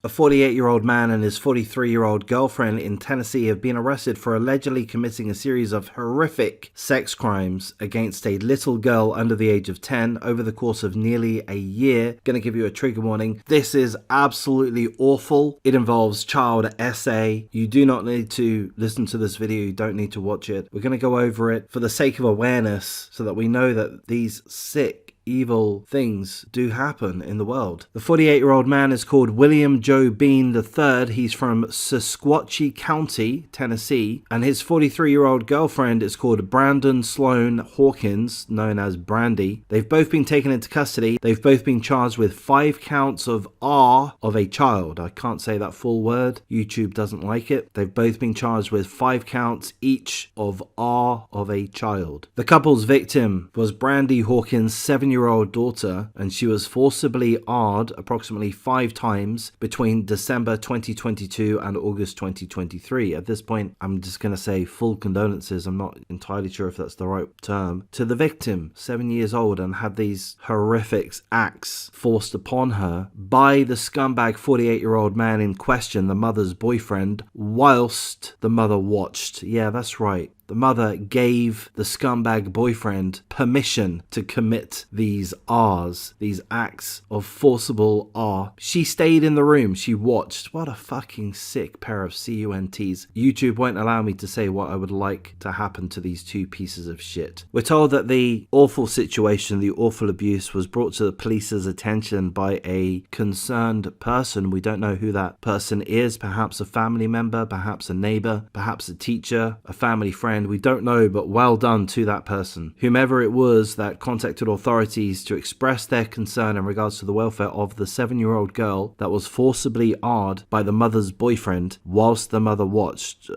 A 48-year-old man and his 43-year-old girlfriend in Tennessee have been arrested for allegedly committing a series of horrific sex crimes against a little girl under the age of 10 over the course of nearly a year. Gonna give you a trigger warning. This is absolutely awful. It involves child SA. You do not need to listen to this video. You don't need to watch it. We're gonna go over it for the sake of awareness so that we know that these sick, evil things do happen in the world. The 48-year-old man is called William Joe Bean III. He's from Sequatchie County, Tennessee, and his 43-year-old girlfriend is called Brandon Sloan Hawkins, known as Brandy. They've both been taken into custody. They've both been charged with 5 counts of R of a child. I can't say that full word. YouTube doesn't like it. They've both been charged with 5 counts each of R of a child. The couple's victim was Brandy Hawkins' 7-year-old daughter, and she was forcibly R'd approximately 5 times between December 2022 and August 2023. At this point, I'm just going to say full condolences. I'm not entirely sure if that's the right term. To the victim, 7 years old, and had these horrific acts forced upon her by the scumbag 48-year-old man in question, the mother's boyfriend, whilst the mother watched. Yeah, that's right. The mother gave the scumbag boyfriend permission to commit these R's, these acts of forcible R. She stayed in the room. She watched. What a fucking sick pair of CUNTs. YouTube won't allow me to say what I would like to happen to these two pieces of shit. We're told that the awful situation, the awful abuse, was brought to the police's attention by a concerned person. We don't know who that person is. Perhaps a family member, perhaps a neighbor, perhaps a teacher, a family friend. We don't know, but well done to that person. Whomever it was that contacted authorities to express their concern in regards to the welfare of the 7-year-old girl that was forcibly R'd by the mother's boyfriend whilst the mother watched.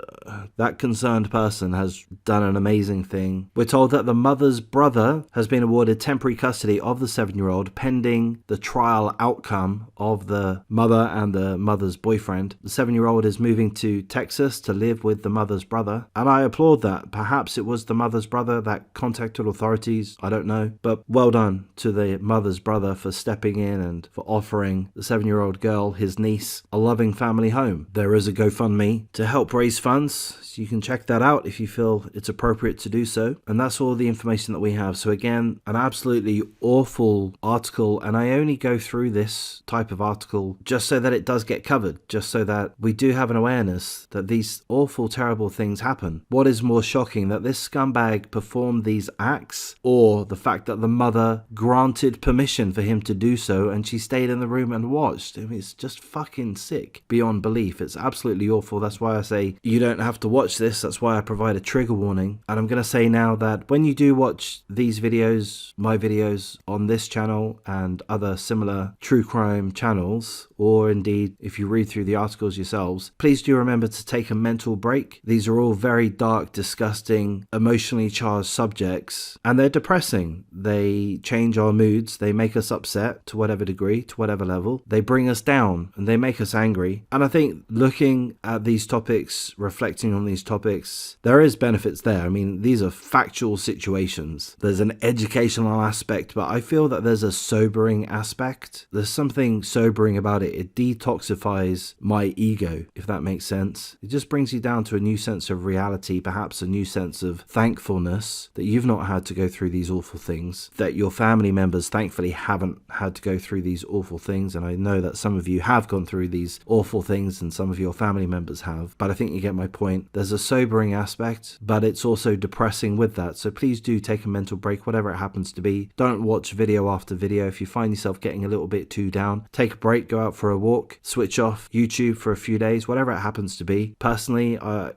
That concerned person has done an amazing thing. We're told that the mother's brother has been awarded temporary custody of the 7-year-old pending the trial outcome of the mother and the mother's boyfriend. The 7-year-old is moving to Texas to live with the mother's brother, and I applaud that. Perhaps it was the mother's brother that contacted authorities. I don't know. But well done to the mother's brother for stepping in and for offering the 7-year-old girl, his niece, a loving family home. There is a GoFundMe to help raise funds. So you can check that out if you feel it's appropriate to do so. And that's all the information that we have. So again, an absolutely awful article. And I only go through this type of article just so that it does get covered. Just so that we do have an awareness that these awful, terrible things happen. What is more shocking, that this scumbag performed these acts, or the fact that the mother granted permission for him to do so and she stayed in the room and watched? I mean, it's just fucking sick beyond belief. It's absolutely awful. That's why I say you don't have to watch this. That's why I provide a trigger warning. And I'm going to say now that when you do watch these videos, my videos on this channel and other similar true crime channels, or indeed if you read through the articles yourselves, please do remember to take a mental break. These are all very dark, disgusting, emotionally charged subjects, and they're depressing. They change our moods. They make us upset to whatever degree, to whatever level. They bring us down and they make us angry. And I think looking at these topics, reflecting on these topics, there is benefits there. I mean, these are factual situations. There's an educational aspect, but I feel that there's a sobering aspect. There's something sobering about it. It detoxifies my ego, if that makes sense. It just brings you down to a new sense of reality, perhaps a new sense of thankfulness that you've not had to go through these awful things, that your family members thankfully haven't had to go through these awful things. And I know that some of you have gone through these awful things and some of your family members have, but I think you get my point. There's a sobering aspect, but it's also depressing with that. So please do take a mental break, whatever it happens to be. Don't watch video after video. If you find yourself getting a little bit too down, take a break, go out for a walk, switch off YouTube for a few days, whatever it happens to be. Personally, I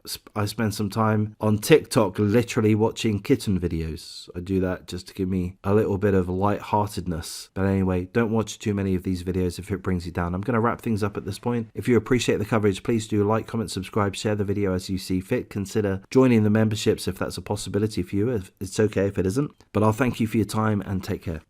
spend some time on TikTok literally watching kitten videos. I do that just to give me a little bit of lightheartedness. But anyway, don't watch too many of these videos if it brings you down. I'm going to wrap things up at this point. If you appreciate the coverage, please do like, comment, subscribe, share the video as you see fit. Consider joining the memberships if that's a possibility for you. It's okay if it isn't. But I'll thank you for your time and take care.